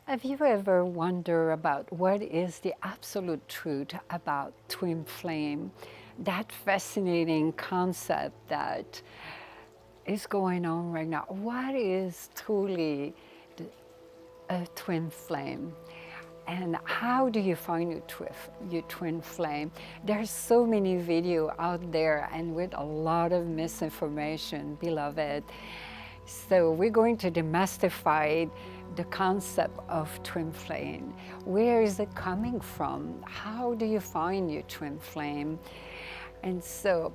Have you ever wondered about what is the absolute truth about twin flame? That fascinating concept that is going on right now. What is truly a twin flame? And how do you find your twin flame? There's so many videos out there and with a lot of misinformation, beloved. So we're going to demystify the concept of twin flame. Where is it coming from? How do you find your twin flame? And so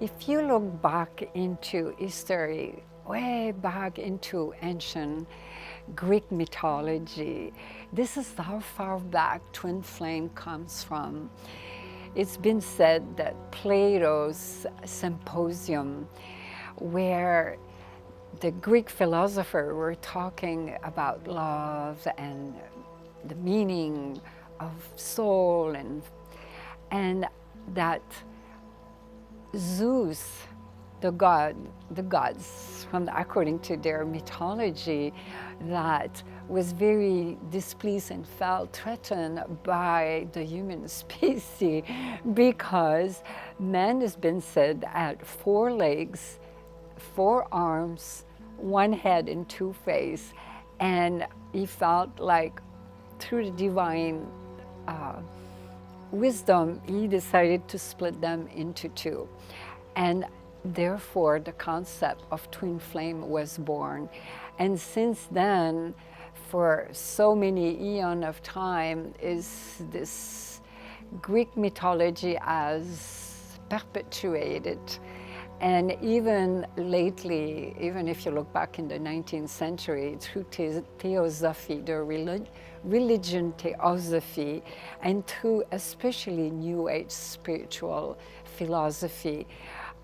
if you look back into history, way back into ancient Greek mythology, this is how far back twin flame comes from. It's been said that Plato's symposium, where the Greek philosophers were talking about love and the meaning of soul, and that Zeus, the gods, according to their mythology, that was very displeased and felt threatened by the human species because man has been said at 4 legs, 4 arms, 1 head, and 2 faces, and he felt like through the divine wisdom, he decided to split them into 2. And therefore, the concept of twin flame was born. And since then, for so many eons of time, is this Greek mythology has perpetuated. And even lately, even if you look back in the 19th century, through theosophy, the religion theosophy, and through especially New Age spiritual philosophy,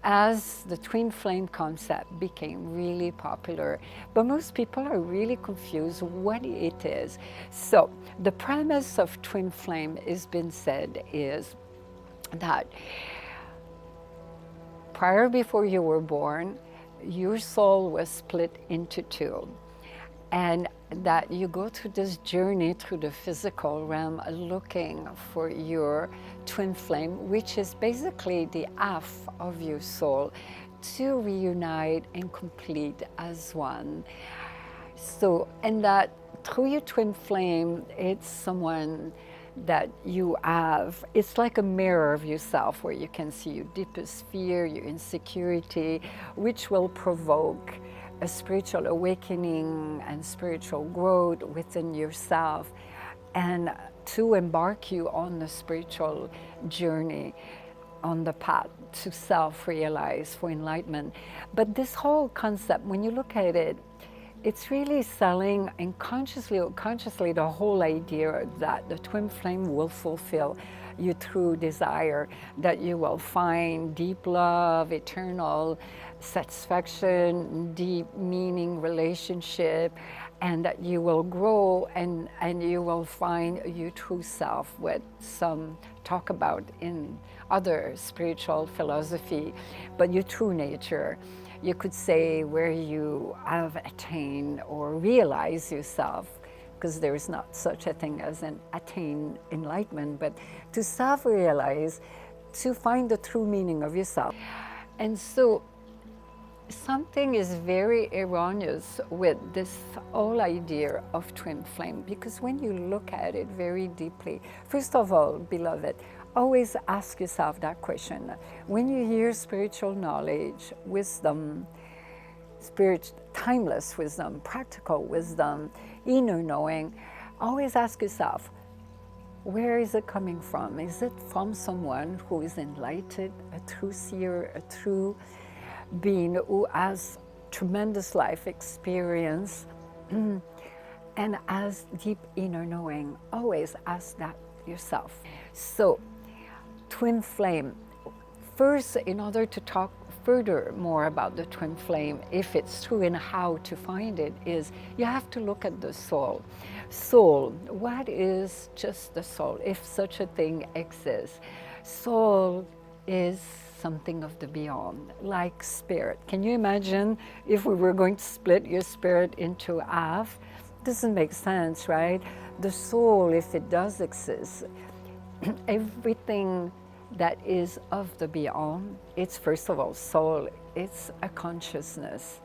as the twin flame concept became really popular. But most people are really confused what it is. So the premise of twin flame has been said is that before you were born, your soul was split into 2. And that you go through this journey through the physical realm looking for your twin flame, which is basically the half of your soul, to reunite and complete as one. So, and that through your twin flame, it's someone that you have, it's like a mirror of yourself where you can see your deepest fear, your insecurity, which will provoke a spiritual awakening and spiritual growth within yourself, and to embark you on the spiritual journey, on the path to self-realize, for enlightenment. But this whole concept, when you look at it, it's really selling unconsciously or consciously the whole idea that the twin flame will fulfill your true desire, that you will find deep love, eternal satisfaction, deep meaning relationship, and that you will grow and you will find your true self, what some talk about in other spiritual philosophy, but your true nature. You could say where you have attained or realized yourself, because there is not such a thing as an attained enlightenment, but to self-realize, to find the true meaning of yourself. And so something is very erroneous with this whole idea of twin flame, because when you look at it very deeply, first of all, beloved, always ask yourself that question. When you hear spiritual knowledge, wisdom, timeless wisdom, practical wisdom, inner knowing, always ask yourself, where is it coming from? Is it from someone who is enlightened, a true seer, a true being who has tremendous life experience and has deep inner knowing? Always ask that yourself. So, twin flame. First, in order to talk further more about the twin flame, if it's true and how to find it, is you have to look at the soul. Soul, what is just the soul, if such a thing exists? Soul is something of the beyond, like spirit. Can you imagine if we were going to split your spirit into half? doesn't make sense, right? The soul, if it does exist, everything that is of the beyond, it's first of all soul, it's a consciousness,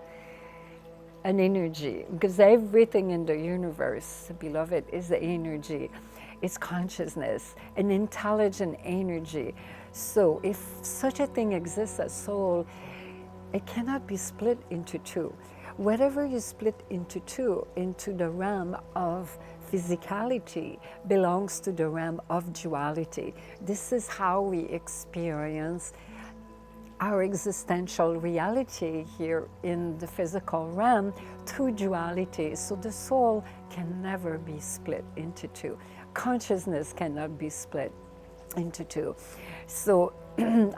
an energy, because everything in the universe, beloved, is the energy. It's consciousness, an intelligent energy. So if such a thing exists as soul, it cannot be split into two. Whatever you split into two, into the realm of physicality, belongs to the realm of duality. This is how we experience our existential reality here in the physical realm through duality. So the soul can never be split into two. Consciousness cannot be split into two. So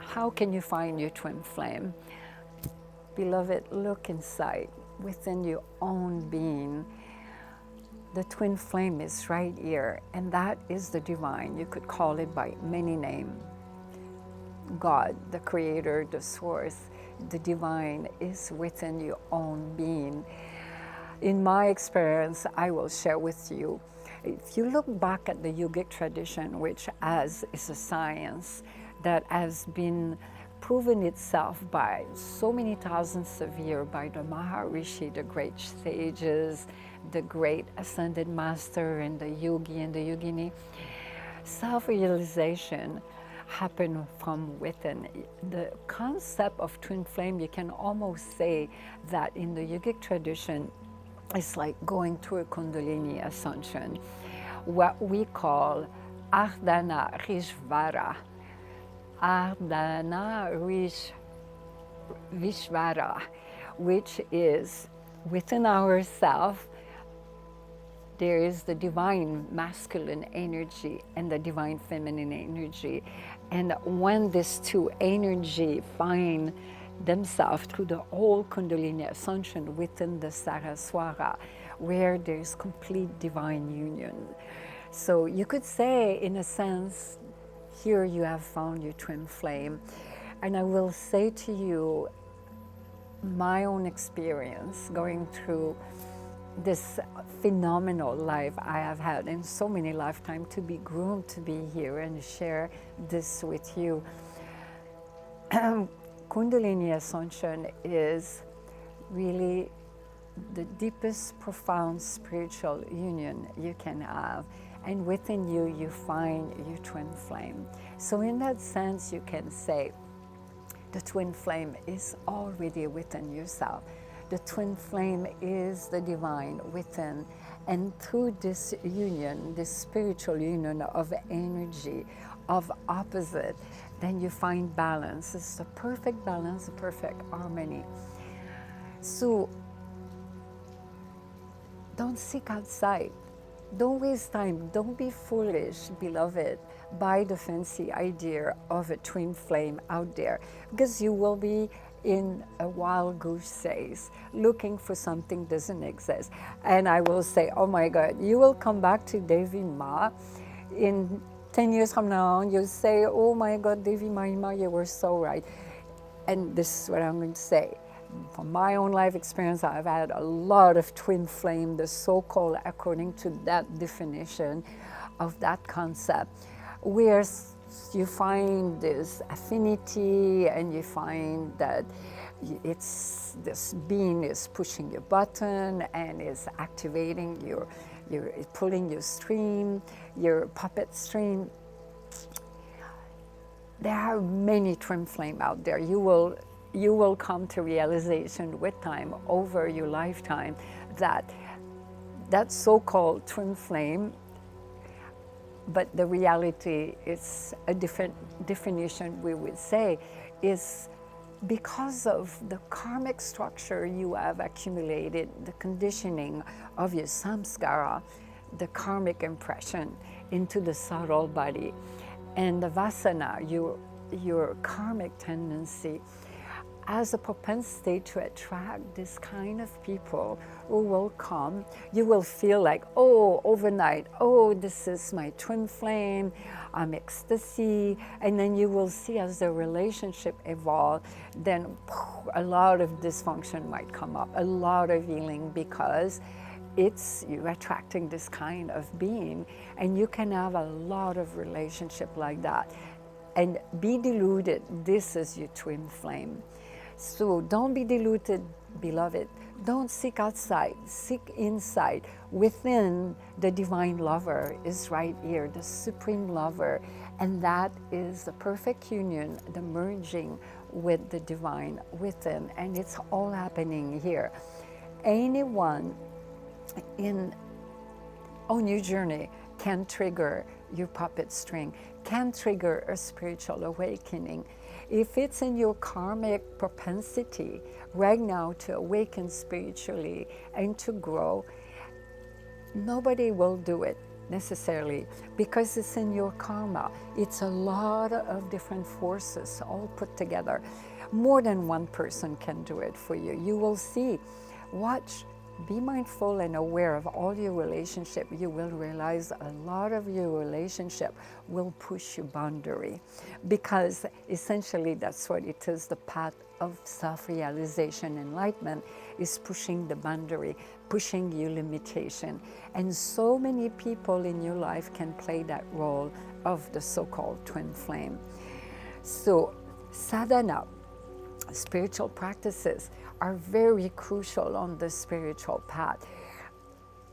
how can you find your twin flame? Beloved, look inside within your own being. The twin flame is right here, and that is the divine. You could call it by many names. God, the creator, the source, the divine is within your own being. In my experience, I will share with you, if you look back at the yogic tradition, which is a science that has been proven itself by so many thousands of years by the Maharishi, the great sages, the great ascended master, and the yogi and the yogini, self-realization happen from within. The concept of twin flame, you can almost say that in the yogic tradition, it's like going through a Kundalini ascension, what we call Ardhana Rishvara. Ardhana Vishvara, which is within ourselves. There is the divine masculine energy and the divine feminine energy. And when these two energies find themselves through the whole Kundalini ascension within the Saraswara, where there's complete divine union. So you could say, in a sense, here you have found your twin flame. And I will say to you, my own experience going through this phenomenal life I have had in so many lifetimes, to be groomed to be here and share this with you. Kundalini Ascension is really the deepest, profound spiritual union you can have. And within you, you find your twin flame. So in that sense, you can say the twin flame is already within yourself. The twin flame is the divine within. And through this union, this spiritual union of energy, of opposite, then you find balance. It's the perfect balance, the perfect harmony. So don't seek outside. Don't waste time. Don't be foolish, beloved, by the fancy idea of a twin flame out there, because you will be in a wild goose chase looking for something doesn't exist. And I will say, oh my God, you will come back to Devi Ma in 10 years from now, and you'll say, oh my God, Devi Mayi Ma, you were so right. And this is what I'm going to say. From my own life experience, I've had a lot of twin flame, the so-called, according to that definition of that concept, where you find this affinity and you find that it's this being is pushing your button and is activating you're pulling your stream, your puppet stream. There are many twin flame out there. You will come to realization with time, over your lifetime, that so-called twin flame, but the reality is a different definition, we would say, is because of the karmic structure you have accumulated, the conditioning of your samskara, the karmic impression into the subtle body, and the vasana, your karmic tendency, as a propensity to attract this kind of people who will come. You will feel like, oh, overnight, oh, this is my twin flame, I'm ecstasy. And then you will see as the relationship evolves, then a lot of dysfunction might come up, a lot of healing, because it's you attracting this kind of being, and you can have a lot of relationship like that. And be deluded, this is your twin flame. So don't be deluded, beloved. Don't seek outside, seek inside. Within, the divine lover is right here, the supreme lover. And that is the perfect union, the merging with the divine within. And it's all happening here. Anyone on your journey can trigger your puppet string, can trigger a spiritual awakening. If it's in your karmic propensity right now to awaken spiritually and to grow, nobody will do it necessarily because it's in your karma. It's a lot of different forces all put together. More than one person can do it for you. You will see. Watch. Be mindful and aware of all your relationship. You will realize a lot of your relationship will push your boundary, because essentially that's what it is. The path of self-realization, enlightenment, is pushing the boundary, pushing your limitation. And so many people in your life can play that role of the so-called twin flame. So sadhana, spiritual practices, are very crucial on the spiritual path,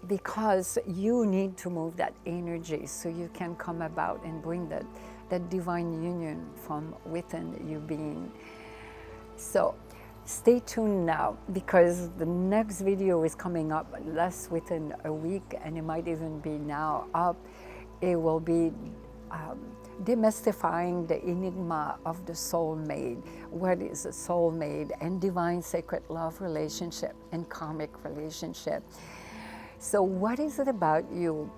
because you need to move that energy so you can come about and bring that divine union from within your being. So stay tuned now, because the next video is coming up less within a week, and it might even be now up. It will be demystifying the enigma of the soulmate. What is a soulmate, and divine sacred love relationship and karmic relationship. So what is it about you?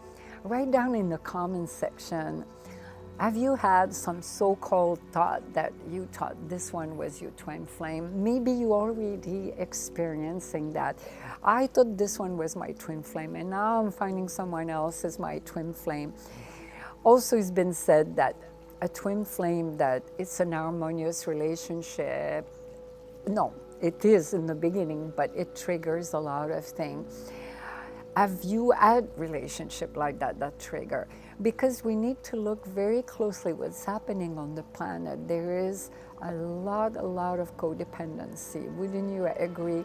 Write down in the comment section, have you had some so-called thought that you thought this one was your twin flame? Maybe you already experiencing that. I thought this one was my twin flame, and now I'm finding someone else is my twin flame. Also, it's been said that a twin flame, that it's an harmonious relationship. No, it is in the beginning, but it triggers a lot of things. Have you had relationship like that trigger? Because we need to look very closely what's happening on the planet. There is a lot of codependency. Wouldn't you agree?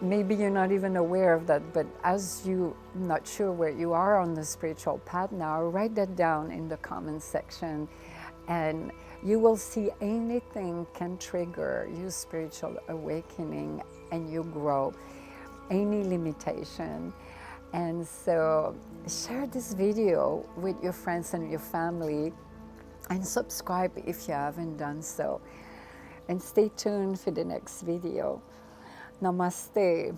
Maybe you're not even aware of that, but as you're not sure where you are on the spiritual path now, write that down in the comment section, and you will see anything can trigger your spiritual awakening and you grow, any limitation. And so share this video with your friends and your family, and subscribe if you haven't done so. And stay tuned for the next video. Namaste.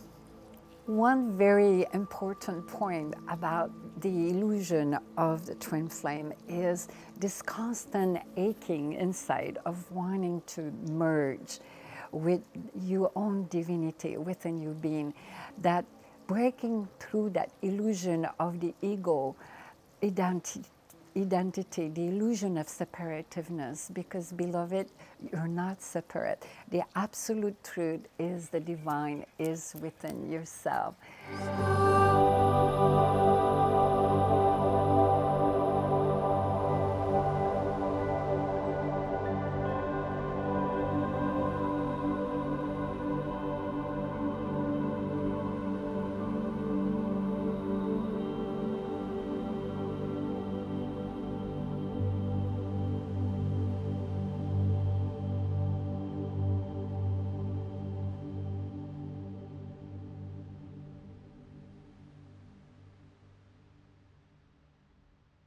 One very important point about the illusion of the twin flame is this constant aching inside of wanting to merge with your own divinity within your being, that breaking through that illusion of the ego identity, the illusion of separativeness, because beloved, you're not separate. The absolute truth is the divine is within yourself.